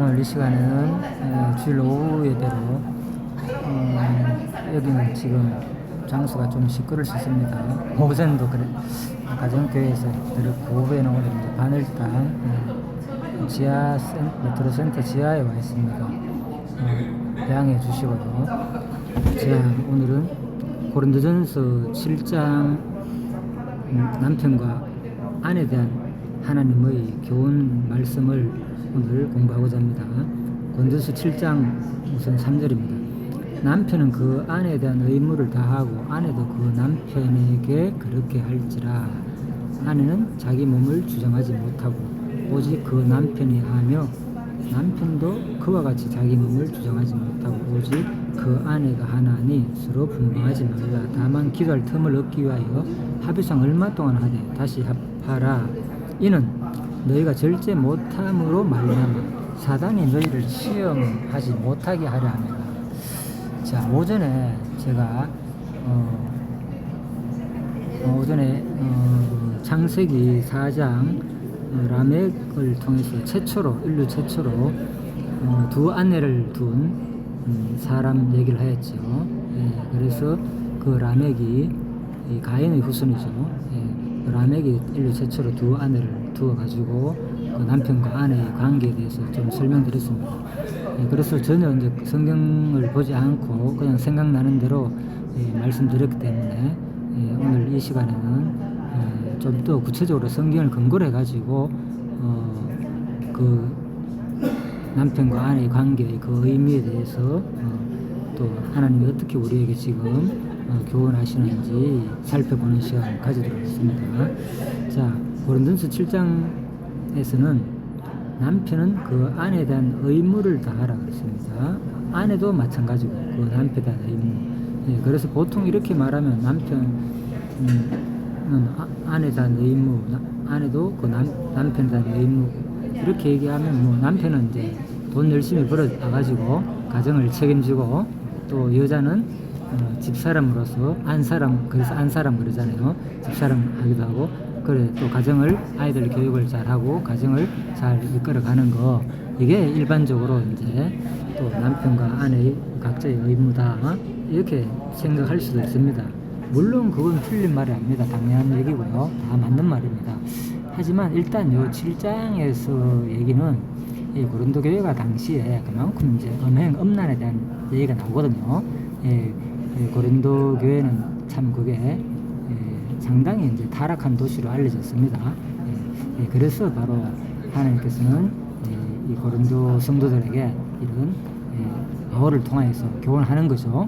오늘 이 시간에는 주일 오후 예배로 여기는 지금 장소가 좀 시끄러울 수 있습니다. 오전도 그래 가정교회에서 드렸고 오후에는 오늘 이제 바늘당 지하 메트로 센터 지하에 와 있습니다. 양해해 주시고요. 자, 오늘은 고린도전서 7장 남편과 아내에 대한 하나님의 교훈 말씀을 오늘 공부하고자 합니다. 고린도서 7장 우선 3절입니다. 남편은 그 아내에 대한 의무를 다하고 아내도 그 남편에게 그렇게 할지라. 아내는 자기 몸을 주장하지 못하고 오직 그 남편이 하며 남편도 그와 같이 자기 몸을 주장하지 못하고 오직 그 아내가 하나니 서로 분방하지 말라. 다만 기도할 틈을 얻기 위하여 합의상 얼마 동안 하되 다시 합하라. 이는 너희가 절제 못함으로 말미암아 사단이 너희를 시험하지 못하게 하려 함이라. 자, 오전에 제가 오전에 창세기 4장 라멕을 통해서 인류 최초로 두 아내를 둔 사람 얘기를 하였죠. 그래서 그 라멕이 가인의 후손이죠. 라멕이 인류 최초로 두 아내를 두어가지고 그 남편과 아내의 관계에 대해서 좀 설명드렸습니다. 그래서 전혀 이제 성경을 보지 않고 그냥 생각나는 대로 말씀드렸기 때문에 오늘 이 시간에는 좀 더 구체적으로 성경을 근거로 해가지고 그 남편과 아내의 관계의 그 의미에 대해서 또 하나님이 어떻게 우리에게 지금 교훈하시는지 살펴보는 시간을 가지도록 하겠습니다. 자, 고린도서 7장에서는 남편은 그 아내에 대한 의무를 다하라 그랬습니다. 아내도 마찬가지고 그 남편에 대한 의무. 그래서 보통 이렇게 말하면 남편은 아내에 대한 의무, 아내도 그 남편에 대한 의무 이렇게 얘기하면 뭐 남편은 이제 돈 열심히 벌어가지고 가정을 책임지고 또 여자는 집사람으로서 그래서 안사람 그러잖아요. 집사람 하기도 하고 그래 또 가정을 아이들 교육을 잘하고 가정을 잘 이끌어가는 거 이게 일반적으로 이제 또 남편과 아내의 각자의 의무다 이렇게 생각할 수도 있습니다. 물론 그건 틀린 말이 아닙니다. 당연한 얘기고요. 다 맞는 말입니다. 하지만 일단 요 7장에서 얘기는 이 고린도 교회가 당시에 그만큼 이제 음란에 대한 얘기가 나오거든요. 고린도 교회는 참 그게 상당히 이제 타락한 도시로 알려졌습니다. 그래서 바로 하나님께서는 이 고린도 성도들에게 이런 바울을 통해서 교훈하는 거죠.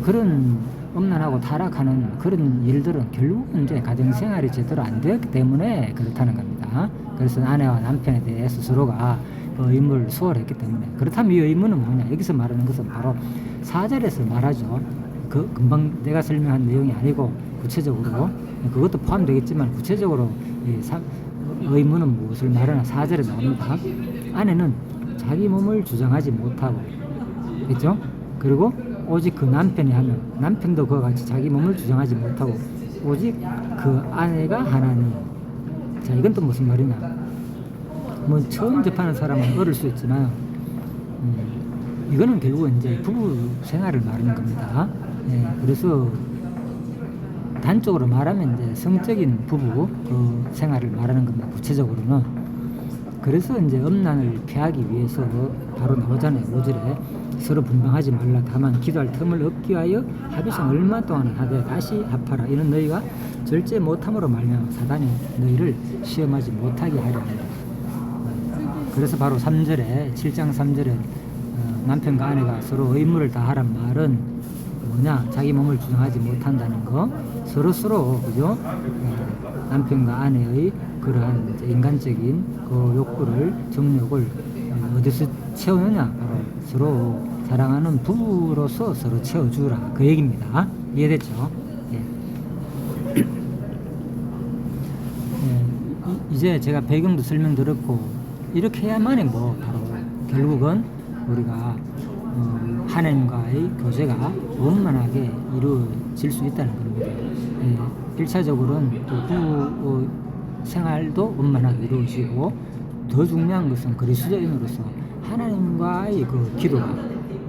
그런 음란하고 타락하는 그런 일들은 결국은 이제 가정생활이 제대로 안 되었기 때문에 그렇다는 겁니다. 그래서 아내와 남편에 대해서 서로가 그 의무를 수월했기 때문에. 그렇다면 이 의무는 뭐냐? 여기서 말하는 것은 바로 4절에서 말하죠. 그 금방 내가 설명한 내용이 아니고 구체적으로 그것도 포함되겠지만 구체적으로 의무는 무엇을 말하나 4절에 나옵니다. 아내는 자기 몸을 주장하지 못하고 그렇죠? 그리고 오직 그 남편이 하면 남편도 그와 같이 자기 몸을 주장하지 못하고 오직 그 아내가 하나니. 자, 이건 또 무슨 말이냐? 뭐 처음 접하는 사람은 어릴 수 있지만 이거는 결국은 이제 부부 생활을 말하는 겁니다. 그래서 단적으로 말하면 이제 성적인 부부 그 생활을 말하는 겁니다. 구체적으로는. 그래서 이제 음란을 피하기 위해서 바로 나오잖아요. 5절에 서로 분방하지 말라. 다만 기도할 틈을 얻기 위하여 합의상 얼마 동안 하되 다시 합하라. 이는 너희가 절제 못함으로 말미암아 사단이 너희를 시험하지 못하게 하려 합니다. 그래서 바로 3절에 7장 3절에 남편과 아내가 서로 의무를 다하란 말은 뭐냐? 자기 몸을 주장하지 못한다는 거. 서로 그죠? 남편과 아내의 그러한 인간적인 그 욕구를 정욕을 어디서 채우느냐? 바로 서로 사랑하는 부부로서 서로 채워주라 그 얘기입니다. 이해됐죠? 이제 제가 배경도 설명드렸고 이렇게 해야만이 뭐 바로 결국은 우리가 하나님과의 교제가 원만하게 이루어질 수 있다는 겁니다. 1차적으로는 또 부부 생활도 원만하게 이루어지고 더 중요한 것은 그리스도인으로서 하나님과의 그 기도가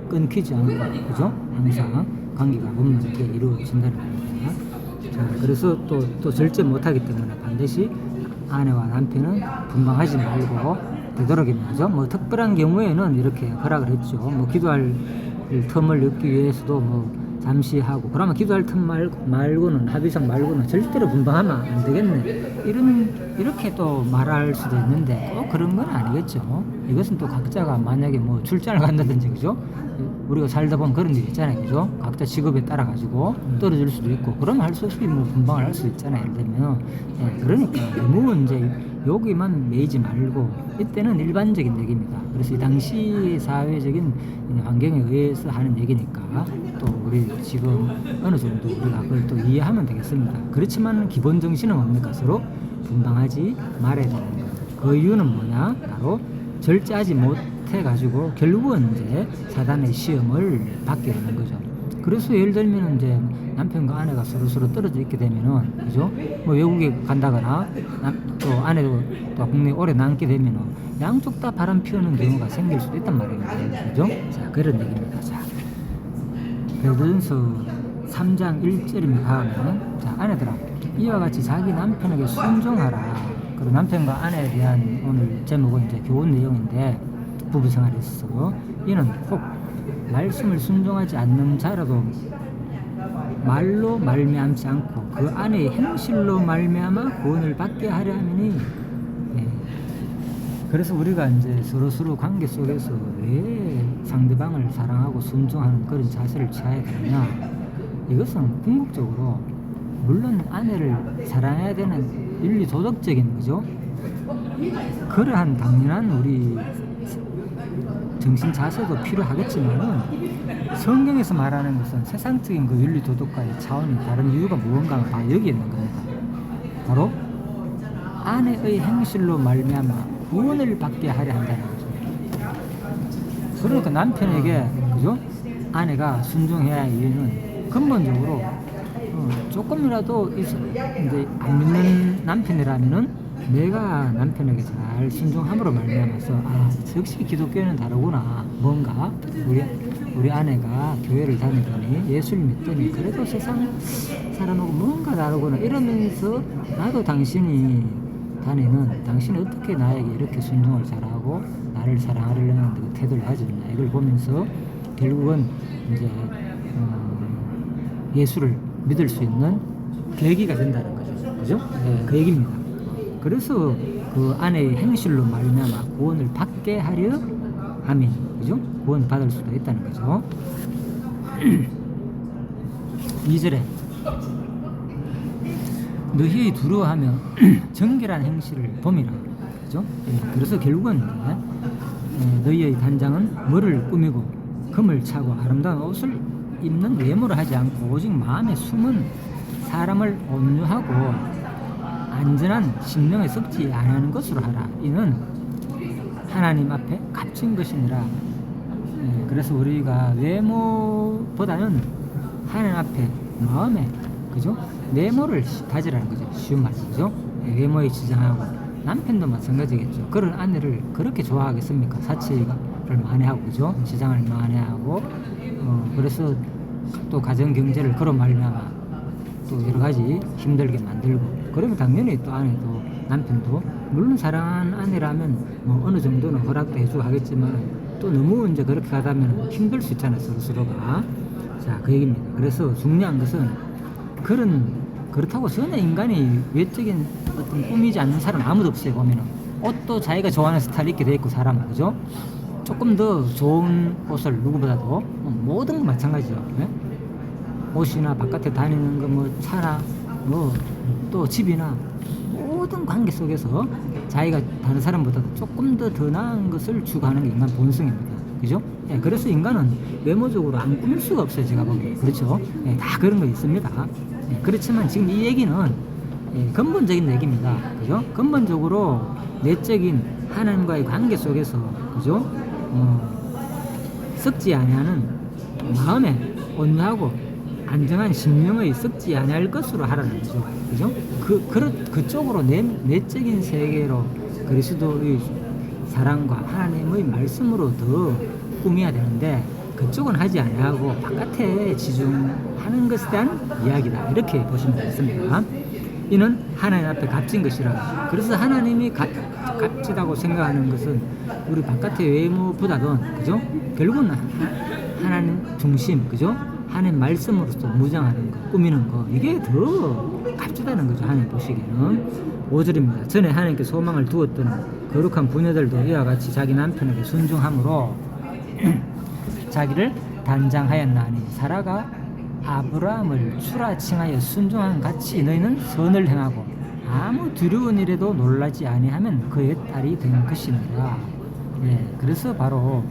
끊기지 않고, 그죠? 항상 관계가 원만하게 이루어진다는 겁니다. 자, 그래서 또 절제 못하기 때문에 반드시 아내와 남편은 분방하지 말고 되도록이면, 그죠? 뭐 특별한 경우에는 이렇게 허락을 했죠. 뭐 기도할 틈을 얻기 위해서도 뭐 잠시 하고, 그러면 기도할 틈 말고는, 합의상 말고는 절대로 분방하면 안 되겠네, 이렇게 또 말할 수도 있는데 꼭 그런 건 아니겠죠. 이것은 또 각자가 만약에 뭐 출장을 간다든지, 그죠? 우리가 살다 보면 그런 일 있잖아요, 그죠? 각자 직업에 따라 가지고 떨어질 수도 있고, 그러면 할 수 없이 뭐 분방을 할 수 있잖아요, 예를 들면. 그러니까 너무 이제 여기만 매이지 말고, 이때는 일반적인 얘기입니다. 그래서 이 당시 사회적인 환경에 의해서 하는 얘기니까 또 우리 지금 어느 정도 우리가 그걸 또 이해하면 되겠습니다. 그렇지만 기본 정신은 뭡니까? 서로 분방하지 말아야 되는 거예요. 그 이유는 뭐냐? 바로 절제하지 못해가지고 결국은 이제 사단의 시험을 받게 되는 거죠. 그래서 예를 들면 이제 남편과 아내가 서로 떨어져 있게 되면은, 그죠? 뭐 외국에 간다거나 또 아내도 또 국내에 오래 남게 되면은 양쪽 다 바람 피우는 경우가 생길 수도 있단 말입니다. 그죠? 자, 그런 얘기입니다. 자, 베드로전서 3장 1절입니다. 하면, 자, 아내들아, 이와 같이 자기 남편에게 순종하라. 그리고 남편과 아내에 대한 오늘 제목은 이제 교훈 내용인데, 부부 생활에서 이는 혹 말씀을 순종하지 않는 자라도 말로 말미암지 않고 그 안의 행실로 말미암아 구원을 받게 하려 함이니. 그래서 우리가 이제 서로 관계 속에서 왜 상대방을 사랑하고 순종하는 그런 자세를 취해야 되느냐? 이것은 궁극적으로 물론 아내를 사랑해야 되는 윤리 도덕적인, 그죠? 그러한 당연한 우리 정신 자세도 필요하겠지만은, 성경에서 말하는 것은 세상적인 그 윤리 도덕과의 차원이 다른 이유가 무언가 다 여기 있는 겁니다. 바로 아내의 행실로 말미암아 구원을 받게 하려 한다는 거죠. 그러니까 남편에게, 그죠? 아내가 순종해야 할 이유는 근본적으로 조금이라도 이제 안 믿는 남편이라면은 내가 남편에게 잘 순종함으로 말미암아서, 역시 기독교는 다르구나, 뭔가 우리 아내가 교회를 다니더니 예수를 믿더니 그래도 세상 사람하고 뭔가 다르구나 이러면서, 나도 당신이 어떻게 나에게 이렇게 순종을 잘하고 나를 사랑하려는 그 태도를 가지느냐, 이걸 보면서 결국은 이제 예수를 믿을 수 있는 계기가 된다는 거죠. 그죠? 네, 그 얘기입니다. 그래서 그 아내의 행실로 말미암아 구원을 받게 하려 함이, 그죠? 구원 받을 수도 있다는 거죠. 2절에 너희의 두려워하며 정결한 행실을 범이라, 그죠? 그래서 결국은 너희의 단장은 머리를 꾸미고 금을 차고 아름다운 옷을 입는 외모를 하지 않고 오직 마음에 숨은 사람을 온유하고 안전한 심령에 썩지 아니하는 것으로 하라. 이는 하나님 앞에 값진 것이니라. 그래서 우리가 외모보다는 하나님 앞에 마음에, 그죠? 내모를 다지라는 거죠. 쉬운 말이죠. 외모에 지장하고, 남편도 마찬가지겠죠. 그런 아내를 그렇게 좋아하겠습니까? 사치를 많이 하고, 그죠? 지장을 많이 하고, 그래서 또 가정 경제를 그런 말미암아 또 여러 가지 힘들게 만들고, 그러면 당연히 또 아내도 남편도 물론 사랑하는 아내라면 뭐 어느 정도는 허락도 해주고 하겠지만, 또 너무 이제 그렇게 가다면 힘들 수 있잖아요, 서로가. 자, 그 얘기입니다. 그래서 중요한 것은 그렇다고 전혀 인간이 외적인 어떤 꾸미지 않는 사람 아무도 없어요. 보면은 옷도 자기가 좋아하는 스타일 입게 돼 있고, 사람은, 그죠? 조금 더 좋은 옷을 누구보다도, 모든 건 마찬가지죠. 네? 옷이나 바깥에 다니는 거, 뭐 차나 뭐 또 집이나 모든 관계 속에서 자기가 다른 사람보다도 조금 더 나은 것을 추구하는 게 인간 본성입니다. 그죠? 그래서 인간은 외모적으로 안 꾸밀 수가 없어요, 제가 보기에. 그렇죠? 다 그런 거 있습니다. 그렇지만 지금 이 얘기는 근본적인 얘기입니다. 그죠? 근본적으로 내적인 하나님과의 관계 속에서, 그죠? 썩지 아니하는 마음에 온유하고 안정한 심령의 썩지 아니할 것으로 하라는 거죠. 그죠? 그쪽으로 내적인 세계로 그리스도의 사랑과 하나님의 말씀으로 더 꾸며야 되는데 그쪽은 하지 아니하고 바깥에 지중하는 것에 대한 이야기다, 이렇게 보시면 되겠습니다. 이는 하나님 앞에 값진 것이라. 그래서 하나님이 값지다고 생각하는 것은 우리 바깥의 외모보다도, 그죠? 결국은 하나님 중심, 그죠? 하나님 말씀으로서 무장하는 거, 꾸미는 거, 이게 더 값지다는 거죠, 하나님 보시기에는. 5절입니다. 전에 하나님께 소망을 두었던 거룩한 부녀들도 이와 같이 자기 남편에게 순종함으로 자기를 단장하였나니 사라가 아브라함을 추라 칭하여 순종한 같이 너희는 선을 행하고 아무 두려운 일에도 놀라지 아니하면 그의 딸이 된 것이니라. 예, 그래서 바로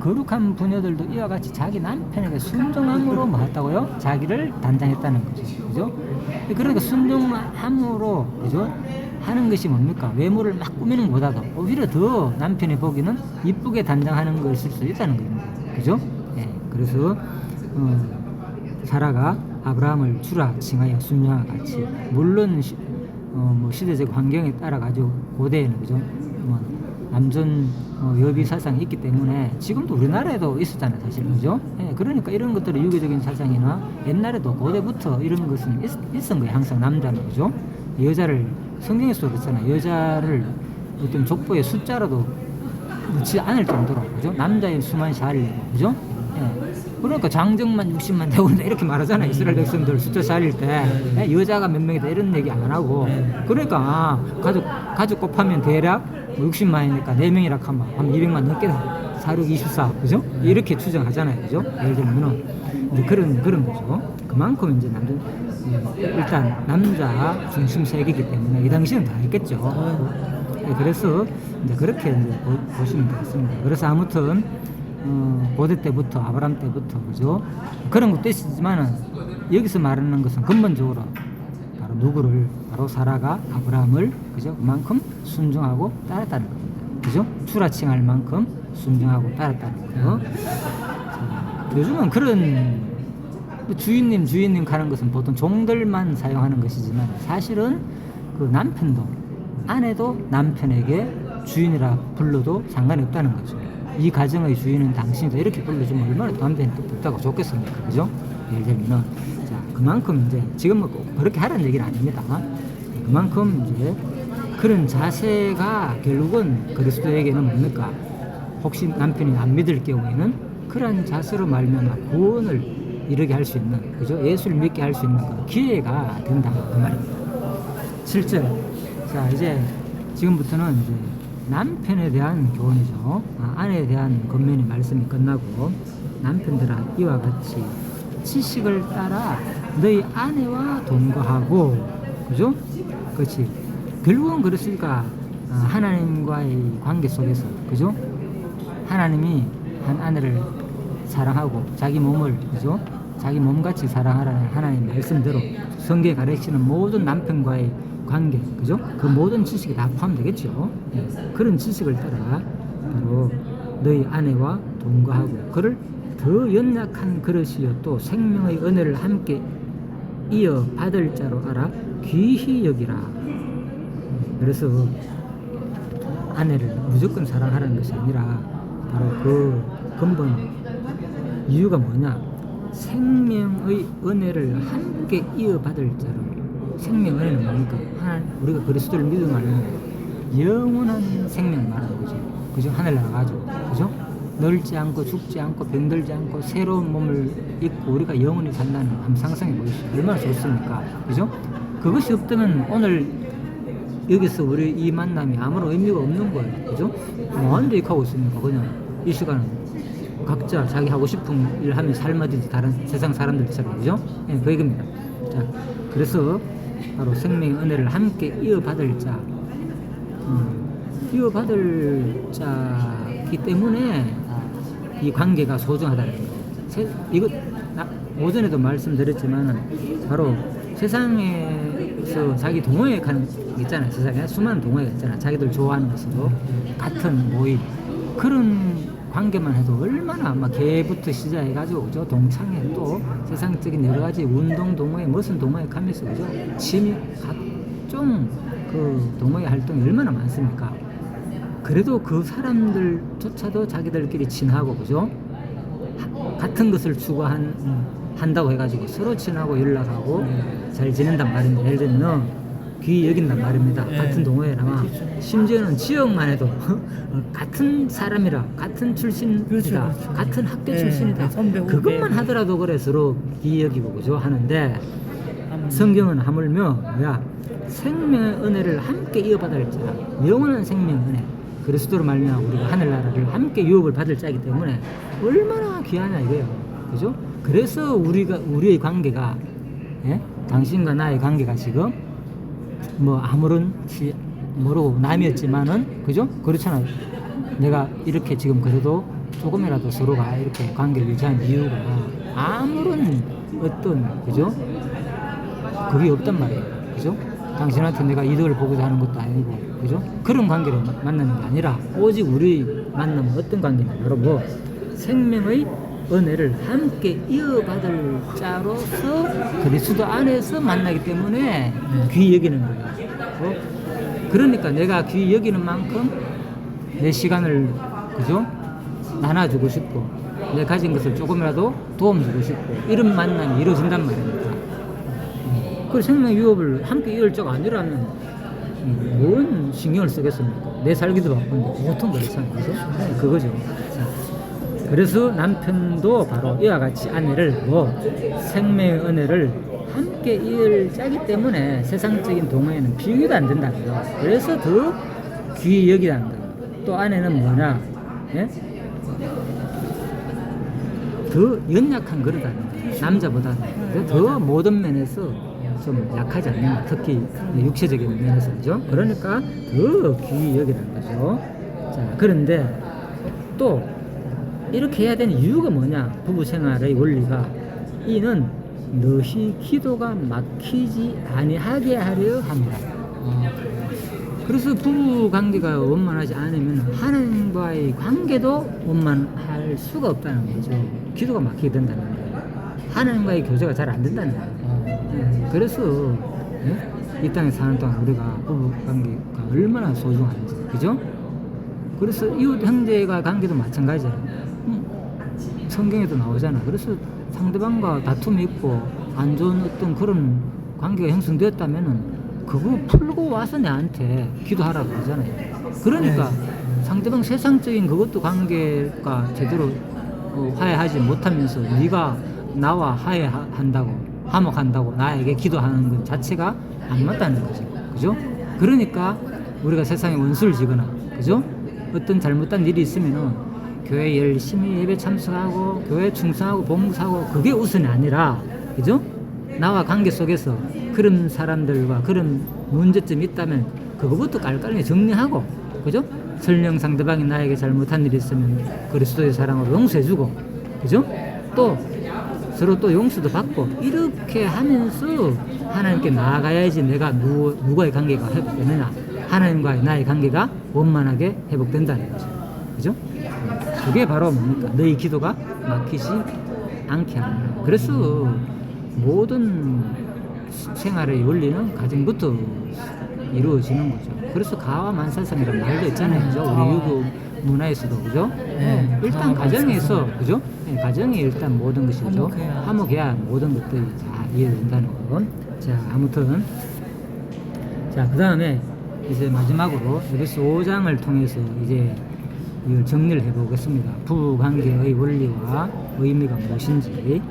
거룩한 부녀들도 이와 같이 자기 남편에게 순종함으로 뭐 했다고요? 자기를 단장했다는 거죠. 그죠? 그러니까 순종함으로, 그죠? 하는 것이 뭡니까? 외모를 막 꾸미는 것보다도 오히려 더 남편이 보기는 이쁘게 단장하는 것일 수 있다는 겁니다. 그죠? 예, 그래서 사라가 아브라함을 주라 칭하여 순종과 같이, 물론 뭐 시대적 환경에 따라 가지고 고대에는, 그죠? 뭐 남존 여비 사상이 있기 때문에 지금도 우리나라에도 있었잖아요, 사실. 그죠? 예, 그러니까 이런 것들은 유교적인 사상이나 옛날에도 고대부터 이런 것은 있었던 거예요. 항상 남자는, 그죠? 여자를, 성경에서도 그렇잖아요. 여자를 어떤 족보의 숫자라도 넣지 않을 정도로, 그죠? 남자의 수만 살리고, 그죠? 예. 그러니까 장정만 60만 되고 이렇게 말하잖아요. 이스라엘 백성들 숫자 살릴 때 여자가 몇 명이다 이런 얘기 안 하고. 그러니까 가족 곱하면 대략 60만이니까 4명이라 하면 한 200만 넘게 4, 6, 24, 그죠? 이렇게 추정하잖아요, 그죠? 예를 들면 이제 그런 거죠. 그만큼 이제 일단 남자 중심 세계이기 때문에 이 당시는 다 했겠죠. 그래서 이제 그렇게 이제 보시면 되겠습니다. 그래서 아무튼 고대 때부터, 아브라함 때부터, 그죠? 그런 것도 있지만은 여기서 말하는 것은 근본적으로 바로 누구를, 바로 사라가 아브라함을, 그죠? 그만큼 순종하고 따랐다는 겁니다. 그죠? 추라칭할 만큼 순종하고 따랐다는 거. 요즘은 그런 주인님 가는 것은 보통 종들만 사용하는 것이지만 사실은 그 남편도, 아내도 남편에게 주인이라 불러도 상관이 없다는 거죠. 이 가정의 주인은 당신이다, 이렇게 불러주면 얼마나 남편이 뜻하고 좋겠습니까, 그죠? 예를 들면, 자, 그만큼 이제 지금 뭐 그렇게 하라는 얘기는 아닙니다. 그만큼 이제 그런 자세가 결국은 그리스도에게는 뭡니까? 혹시 남편이 안 믿을 경우에는 그런 자세로 말미암아 구원을 이르게 할 수 있는, 그죠? 예수를 믿게 할 수 있는 그 기회가 된다, 그 말입니다. 7절. 자, 이제 지금부터는 이제 남편에 대한 교훈이죠. 아내에 대한 권면의 말씀이 끝나고, 남편들아 이와 같이 지식을 따라 너희 아내와 동거하고, 그죠? 그렇지. 결국은 그렇으니까 하나님과의 관계 속에서, 그죠? 하나님이 한 아내를 사랑하고 자기 몸을, 그죠? 자기 몸같이 사랑하라는 하나님 말씀대로 성경에 가르치는 모든 남편과의 관계, 그죠? 그 모든 지식이 다 포함되겠죠. 예. 그런 지식을 따라 바로 너희 아내와 동거하고 그를 더 연약한 그릇이요 또 생명의 은혜를 함께 이어 받을 자로 알아 귀히 여기라. 그래서 아내를 무조건 사랑하라는 것이 아니라 바로 그 근본 이유가 뭐냐? 생명의 은혜를 함께 이어받을 자로. 생명의 은혜는 뭡니까? 우리가 그리스도를 믿으면 영원한 생명 말하는 거죠. 그죠? 하늘 나가가지고, 그죠? 늙지 않고 죽지 않고 병들지 않고 새로운 몸을 입고 우리가 영원히 산다는 한번 상상해 보십시오. 얼마나 좋습니까? 그죠? 그것이 없다면 오늘 여기서 우리 이 만남이 아무런 의미가 없는 거예요. 그죠? 뭐하는데 이렇게 하고 있습니까? 그냥 이 시간은 각자 자기 하고 싶은 일 하면 삶아지지 다른 세상 사람들처럼. 그죠? 예, 그 얘기입니다. 자, 그래서 바로 생명의 은혜를 함께 이어받을 자, 이어받을 자이기 때문에 이 관계가 소중하다는 거예요. 이거 오전에도 말씀드렸지만 바로 세상에서 자기 동호회 가는 게 있잖아요. 세상에 수많은 동호회가 있잖아요. 자기들 좋아하는 것으로 같은 모임, 그런 관계만 해도 얼마나 막 개부터 시작해가지고, 그죠? 동창회 또 세상적인 여러 가지 운동 동호회, 무슨 동호회 가면서, 그죠? 취미 각종 그 동호회 활동이 얼마나 많습니까? 그래도 그 사람들조차도 자기들끼리 친하고, 그죠? 같은 것을 한다고 해가지고 서로 친하고 연락하고 잘 지낸단 말입니다. 예를 들면 너 귀히 여긴단 말입니다. 네. 같은 동호회나 심지어는 지역만 해도 같은 사람이라 같은 출신이다, 그렇죠. 같은 학교 네, 출신이다, 선배, 후배. 그것만 하더라도 그래 서로 귀히 여기고, 그죠? 하는데 성경은 하물며 생명의 은혜를 함께 이어받을 자, 영원한 생명의 은혜, 그리스도로 말미암아 우리가 하늘나라를 함께 유업을 받을 자이기 때문에 얼마나 귀하냐 이거예요, 그죠? 그래서 우리의 관계가, 당신과 나의 관계가 지금 뭐 아무런지 모르고 남이었지만은, 그죠? 그렇잖아요. 내가 이렇게 지금 그래도 조금이라도 서로가 이렇게 관계를 유지한 이유가 아무런 어떤, 그죠? 그게 없단 말이에요, 그죠? 당신한테 내가 이득을 보고자 하는 것도 아니고, 그죠? 그런 관계로 만나는 게 아니라 오직 우리 만남은 어떤 관계냐, 바로 뭐 생명의 은혜를 함께 이어받을 자로서 그리스도 안에서 만나기 때문에 귀히 여기는 거예요. 그러니까 내가 귀히 여기는 만큼 내 시간을, 그죠? 나눠주고 싶고, 내 가진 것을 조금이라도 도움 주고 싶고, 이런 만남이 이루어진단 말입니다. 그 생명 유업을 함께 이을 자가 아니라면 뭔 신경을 쓰겠습니까? 내 살기도 바쁜데 보통 그렇잖아요, 그죠? 그거죠. 자, 그래서 남편도 바로 이와 같이 아내를 뭐 생명의 은혜를 함께 이을 자기 때문에 세상적인 동호회는 비교도 안 된다고요. 그래서 더 귀히 여기란다. 또 아내는 뭐냐? 더 연약한 그릇 아닙니까? 남자보다는 더 모든 면에서 좀 약하지 않나, 특히 육체적인 면에서, 그죠? 그러니까 더 귀히 여기라는 거죠. 자, 그런데 또 이렇게 해야 되는 이유가 뭐냐? 부부 생활의 원리가 이는 너희 기도가 막히지 아니하게 하려 합니다. 그래서 부부 관계가 원만하지 않으면 하나님과의 관계도 원만할 수가 없다는 거죠. 기도가 막히게 된다는 거예요. 하나님과의 교제가 잘 안 된다는 거예요. 그래서 이 땅에 사는 동안 우리가 부부 관계가 얼마나 소중한지, 그죠? 그래서 이웃 형제가 관계도 마찬가지잖아요. 성경에도 나오잖아. 그래서 상대방과 다툼이 있고 안 좋은 어떤 그런 관계가 형성되었다면은 그거 풀고 와서 내한테 기도하라고 그러잖아요. 그러니까 상대방 세상적인 그것도 관계가 제대로 화해하지 못하면서 네가 나와 화해한다고, 화목한다고 나에게 기도하는 것 자체가 안 맞다는 거죠, 그죠? 그러니까 우리가 세상에 원수를 지거나, 그죠? 어떤 잘못된 일이 있으면은 교회 열심히 예배 참석하고 교회 충성하고 봉사하고 그게 우선이 아니라, 그죠? 나와 관계 속에서 그런 사람들과 그런 문제점이 있다면 그거부터 깔끔하게 정리하고, 그죠? 설령 상대방이 나에게 잘못한 일이 있으면 그리스도의 사랑으로 용서해주고, 그죠? 또 서로 또 용서도 받고 이렇게 하면서 하나님께 나아가야지 내가 누구의 관계가 회복되느냐, 하나님과의 나의 관계가 원만하게 회복된다는 거죠, 그죠? 그게 바로 뭡니까? 너희 기도가 막히지 않게 하는. 그래서 모든 생활의 원리는 가정부터 이루어지는 거죠. 그래서 가와 만사성이라는 말도 있잖아요, 그죠? 우리 유교 문화에서도, 그죠? 일단 가정에서, 그죠? 가정이 일단 모든 것이, 그죠? 화목해야 모든 것들이 다 이해된다는 건. 자, 아무튼 자, 그 다음에 이제 마지막으로 에베소 5장을 통해서 이제 이걸 정리를 해보겠습니다. 부부 관계의 원리와 의미가 무엇인지,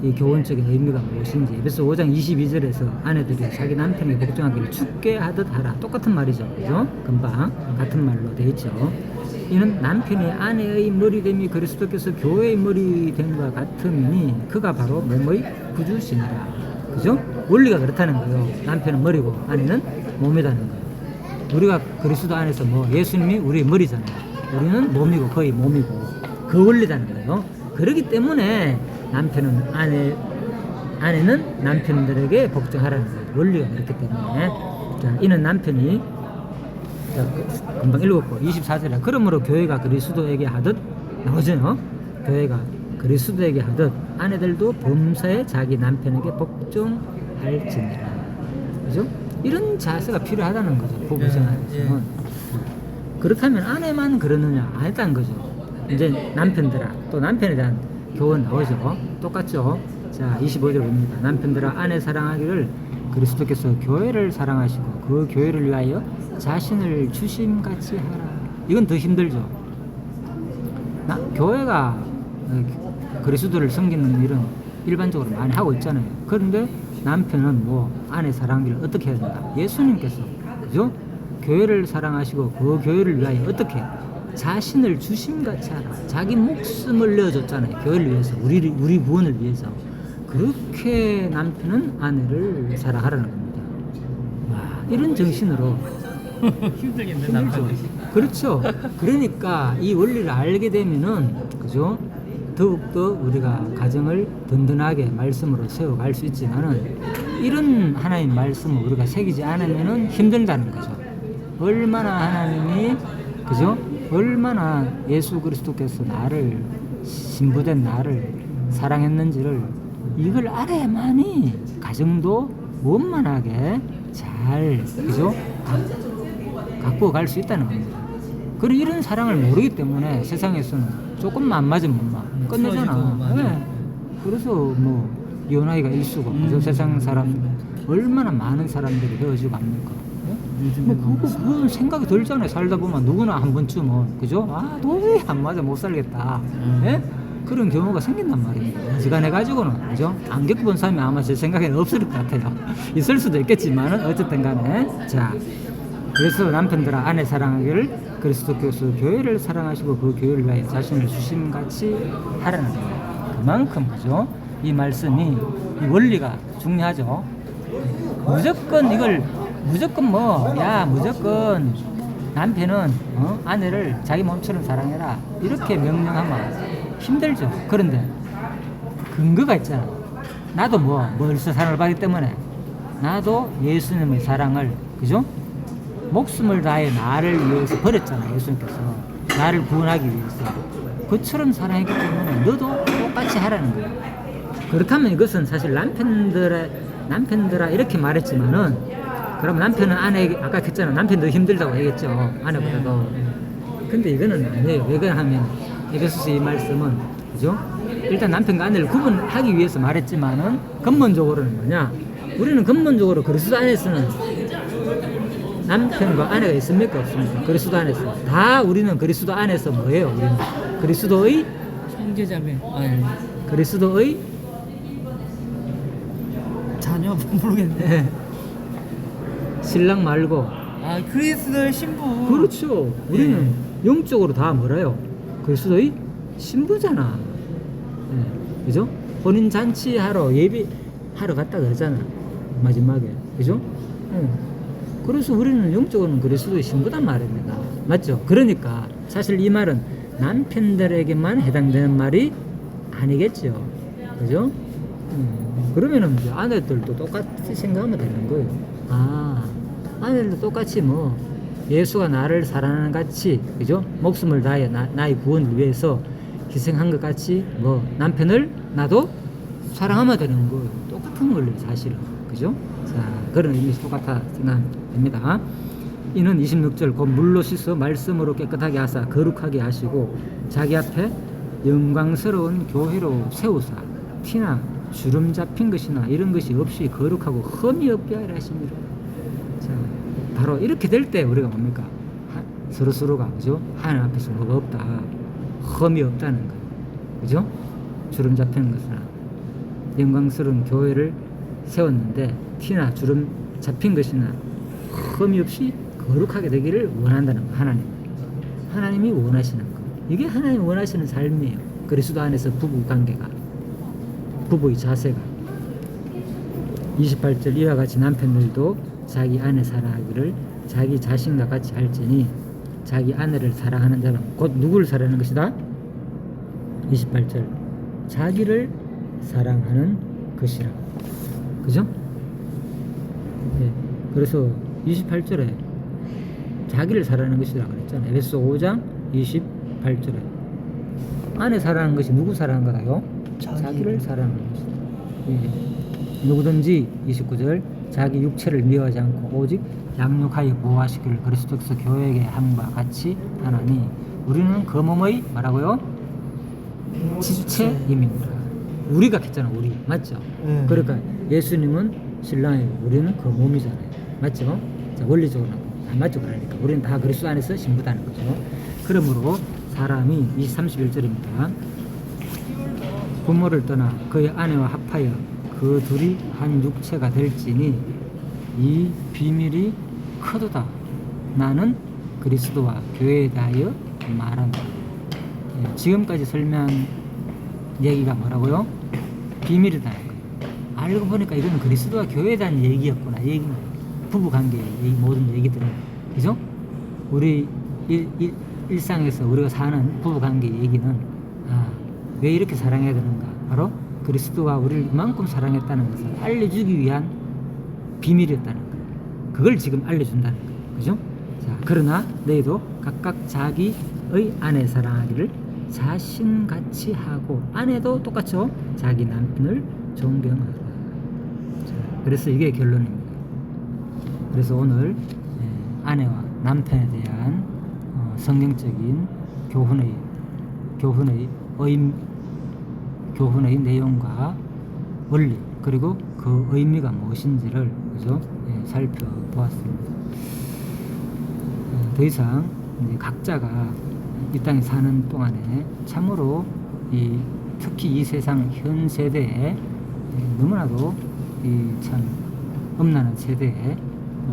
이 교훈적인 의미가 무엇인지. 에베소 5장 22절에서 아내들이 자기 남편에게 복종하기를 죽게 하듯 하라. 똑같은 말이죠, 그죠? 금방 같은 말로 돼 있죠. 이는 남편이 아내의 머리됨이 그리스도께서 교회의 머리됨과 같음이니 그가 바로 몸의 구주시니라. 그죠? 원리가 그렇다는 거예요. 남편은 머리고 아내는 몸이라는 거예요. 우리가 그리스도 안에서 뭐 예수님이 우리의 머리잖아요. 우리는 몸이고 거의 몸이고 그 원리라는 거예요. 그렇기 때문에 남편은 아내는 남편들에게 복종하라는 거예요. 원리가 그렇기 때문에. 자, 이는 남편이, 자, 금방 읽었고 24절에 그러므로 교회가 그리스도에게 하듯 나오죠. 교회가 그리스도에게 하듯 아내들도 범사에 자기 남편에게 복종할지니라. 그죠? 이런 자세가 필요하다는 거죠, 부부 생활에서는. 그렇다면 아내만 그러느냐? 아니다는 거죠. 이제 남편들아, 또 남편에 대한 교훈 나오죠. 똑같죠. 자, 25절 봅니다. 남편들아 아내 사랑하기를 그리스도께서 교회를 사랑하시고 그 교회를 위하여 자신을 주심같이 하라. 이건 더 힘들죠. 교회가 그리스도를 섬기는 일은 일반적으로 많이 하고 있잖아요. 그런데 남편은 뭐 아내 사랑하기를 어떻게 해야 된다? 예수님께서 그죠? 교회를 사랑하시고 그 교회를 위하여 어떻게 자신을 주심같이 하라. 자기 목숨을 내어줬잖아요. 교회를 위해서, 우리 구원을 위해서. 그렇게 남편은 아내를 사랑하라는 겁니다. 와, 이런 정신으로 힘들겠네, 힘들죠. 남편이. 그렇죠. 그러니까 이 원리를 알게 되면은 그죠? 더욱더 우리가 가정을 든든하게 말씀으로 세워갈 수 있지만은 이런 하나님 말씀을 우리가 새기지 않으면은 힘들다는 거죠. 얼마나 하나님이 그죠? 얼마나 예수 그리스도께서 나를 신부된 나를 사랑했는지를 이걸 알아야만이 가정도 원만하게 잘 그죠? 갖고 갈 수 있다는 겁니다. 그리고 이런 사랑을 모르기 때문에 세상에서는 조금만 안 맞으면 막 끝내잖아. 네. 그래서 뭐 이혼하기가 일수고 그죠? 세상 사람 얼마나 많은 사람들이 헤어지고 합니까? 뭐 그거 생각이 들잖아요. 살다 보면 누구나 한 번쯤은 그죠? 아 도저히 안 맞아 못 살겠다. 예? 그런 경우가 생긴단 말입니다. 시간에 가지고는 그죠? 안 겪어본 사람이 아마 제 생각에는 없을 것 같아요. 있을 수도 있겠지만은 어쨌든 간에 자 그래서 남편들아 아내 사랑하기를 그리스도께서 교회를 사랑하시고 그 교회를 위하여 자신을 주심같이 하라는 거예요. 그만큼 그죠? 이 말씀이 이 원리가 중요하죠. 무조건 이걸 무조건 무조건 남편은 아내를 자기 몸처럼 사랑해라 이렇게 명령하면 힘들죠. 그런데 근거가 있잖아. 나도 멀리서 사랑을 받기 때문에 나도 예수님의 사랑을 그죠? 목숨을 다해 나를 위해서 버렸잖아. 예수님께서 나를 구원하기 위해서 그처럼 사랑했기 때문에 너도 똑같이 하라는 거야. 그렇다면 이것은 사실 남편들아 이렇게 말했지만은 그럼 남편은 아내에게 아까 했잖아. 남편도 힘들다고 얘기했죠. 아내보다도. 근데 이거는 아니에요. 왜 그러냐면 에베소서 이 말씀은 그죠? 일단 남편과 아내를 구분하기 위해서 말했지만은 근본적으로는 뭐냐? 우리는 근본적으로 그리스도 안에서는 남편과 아내가 있습니까? 없습니까? 그리스도 안에서 다 우리는 그리스도 안에서 뭐예요? 우리는 그리스도의 형제자매. 그리스도의 자녀 모르겠네. 신랑 말고 그리스도의 신부. 그렇죠. 우리는 영적으로 다 뭐라요? 그리스도의 신부잖아. 그죠? 혼인 잔치 하러 예배하러 갔다 그러잖아. 마지막에 그죠? 그래서 우리는 영적으로는 그리스도의 신부단 말입니다. 맞죠? 그러니까 사실 이 말은 남편들에게만 해당되는 말이 아니겠죠. 그죠? 그러면은 이제 아내들도 똑같이 생각하면 되는 거예요. 아내들도 똑같이 예수가 나를 사랑하는 같이 그죠? 목숨을 다해 나의 구원을 위해서 희생한 것 같이 남편을 나도 사랑하면 되는 거예요. 똑같은 원리 사실은. 그죠? 자, 그런 의미에서 똑같아 생각됩니다. 이는 26절 곧 물로 씻어 말씀으로 깨끗하게 하사 거룩하게 하시고 자기 앞에 영광스러운 교회로 세우사 티나 주름 잡힌 것이나 이런 것이 없이 거룩하고 흠이 없게 하려 하심이라. 자, 바로 이렇게 될 때 우리가 뭡니까? 서로서로가 그죠? 하나님 앞에서 뭐가 없다, 흠이 없다는 거, 그죠? 주름 잡힌 것이나 영광스러운 교회를 세웠는데 티나 주름 잡힌 것이나 흠이 없이 거룩하게 되기를 원한다는 거. 하나님이 원하시는 거. 이게 하나님이 원하시는 삶이에요. 그리스도 안에서 부부 관계가, 부부의 자세가. 28절 이와 같이 남편들도 자기 아내 사랑하기를 자기 자신과 같이 할지니 자기 아내를 사랑하는 자는 곧 누구를 사랑하는 것이다? 28절 자기를 사랑하는 것이라. 그죠? 네. 그래서 28절에 자기를 사랑하는 것이라 그랬잖아요. 에베소 5장 28절에 아내 사랑하는 것이 누구 사랑하는 거다요? 자기를 사랑하는 것이다. 예. 누구든지 29절 자기 육체를 미워하지 않고 오직 양육하여 보호하시기를 그리스도께서 교회에게 한 바 같이 하나니 우리는 그 몸의 뭐라고요? 지주체임입니다. 우리가 했잖아, 우리. 맞죠? 네. 그러니까 예수님은 신랑이고 우리는 그 몸이잖아요. 맞죠? 자, 원리적으로 안 맞죠? 그러니까 우리는 다 그리스도 안에서 신부다는 거죠. 그러므로 사람이 31절입니다. 부모를 떠나 그의 아내와 합하여 그 둘이 한 육체가 될지니 이 비밀이 크도다. 나는 그리스도와 교회에 대하여 말한다. 예, 지금까지 설명한 얘기가 뭐라고요? 비밀이다는 거예요. 알고 보니까 이거는 그리스도와 교회에 대한 얘기였구나. 부부관계 얘기, 모든 얘기들은. 그죠? 우리 일상에서 우리가 사는 부부관계 얘기는 왜 이렇게 사랑해야 되는가? 바로 그리스도가 우리를 이만큼 사랑했다는 것을 알려주기 위한 비밀이었다는 거예요. 그걸 지금 알려준다는 거예요. 그죠? 자, 그러나 너희도 각각 자기의 아내 사랑하기를 자신같이 하고 아내도 똑같죠? 자기 남편을 존경하라. 자, 그래서 이게 결론입니다. 그래서 오늘 아내와 남편에 대한 성경적인 교훈의 내용과 원리 그리고 그 의미가 무엇인지를 그죠? 살펴보았습니다. 더 이상 이제 각자가 이 땅에 사는 동안에 참으로 특히 이 세상 현 세대에 너무나도 참 엄난한 세대에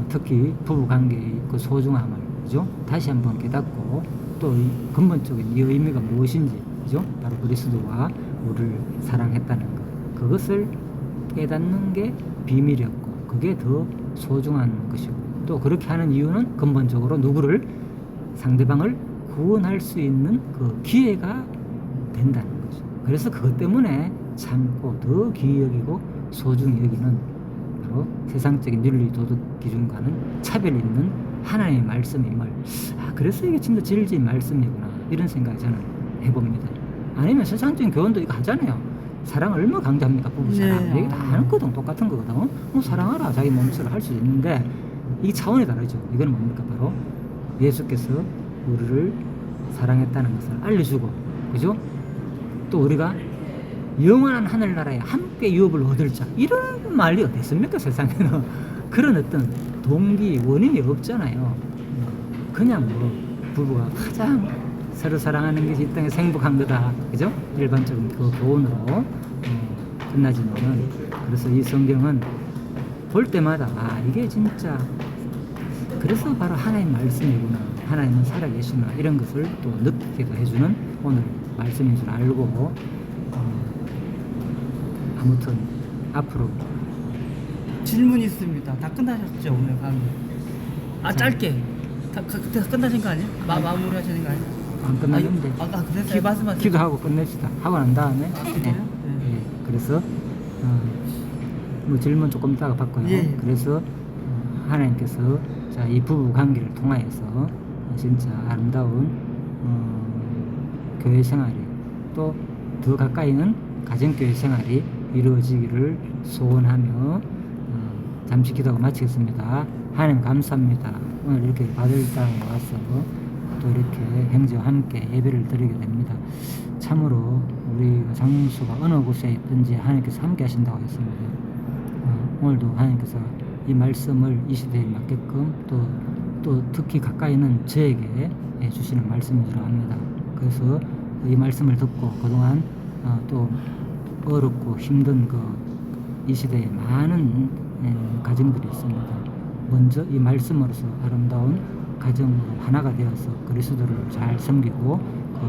특히 부부관계의 그 소중함을 그죠? 다시 한번 깨닫고 또 이 근본적인 이 의미가 무엇인지 그죠? 바로 그리스도와 우리를 사랑했다는 것 그것을 깨닫는 게 비밀이었고 그게 더 소중한 것이고 또 그렇게 하는 이유는 근본적으로 누구를 상대방을 구원할 수 있는 그 기회가 된다는 거죠. 그래서 그것 때문에 참고 더 귀히 여기고 소중히 여기는 바로 세상적인 윤리 도덕 기준과는 차별이 있는 하나님의 말씀임을 그래서 이게 진짜 진리의 말씀이구나 이런 생각을 저는 해봅니다. 아니면 세상적인 교훈도 이거 하잖아요. 사랑 얼마나 강조합니까? 부부 사랑. 네. 이게 다 하거든. 똑같은 거거든. 뭐 사랑하라. 자기 몸처럼 할 수 있는데 이 차원이 다르죠. 이건 뭡니까? 바로 예수께서 우리를 사랑했다는 것을 알려주고 그죠? 또 우리가 영원한 하늘나라에 함께 유업을 얻을 자 이런 말이 어디 있습니까? 세상에는 그런 어떤 동기 원인이 없잖아요. 그냥 뭐 부부가 가장 서로 사랑하는 것이 이 땅에서 행복한 거다 그죠? 일반적인 그 교훈으로 끝나지는 그래서 이 성경은 볼 때마다 이게 진짜 그래서 바로 하나님 말씀이구나 하나님은 살아계시구나 이런 것을 또 느끼게 해주는 오늘 말씀인 줄 알고 아무튼 앞으로 질문이 있습니다. 다 끝나셨죠 오늘 강의? 짧게 다 끝나신 거 아니에요? 마무리 하시는 거 아니에요? 안 끝났는데 그랬어요? 말씀하세요. 기도하고 끝냅시다. 하고 난 다음에 기도요? 네. 그래서 뭐 질문 조금 이따가 받고요. 예. 그래서 하나님께서 자, 이 부부 관계를 통하여서 진짜 아름다운 교회 생활이 또 더 가까이는 가정교회 생활이 이루어지기를 소원하며 잠시 기도가 마치겠습니다. 하나님 감사합니다. 오늘 이렇게 바들 땅에 와서 또 이렇게 형제와 함께 예배를 드리게 됩니다. 참으로 우리가 장수가 어느 곳에 있든지 하나님께서 함께 하신다고 했습니다. 오늘도 하나님께서 이 말씀을 이 시대에 맞게끔 또 특히 가까이 있는 저에게 주시는 말씀인 줄 압니다. 그래서 이 말씀을 듣고 그동안 또 어렵고 힘든 이 시대에 많은 가정들이 있습니다. 먼저 이 말씀으로서 아름다운 가정으로 하나가 되어서 그리스도를 잘 섬기고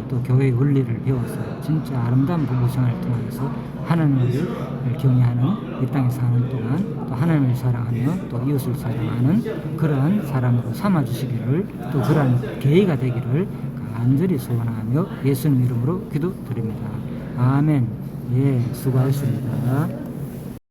또 교회의 원리를 배워서 진짜 아름다운 부부 생활을 통해서 하나님을 경외하는 이 땅에 사는 동안 또 하나님을 사랑하며 또 이웃을 사랑하는 그러한 사람으로 삼아주시기를 또 그러한 계기가 되기를 간절히 소원하며 예수님 이름으로 기도드립니다. 아멘. 예, 수고하셨습니다.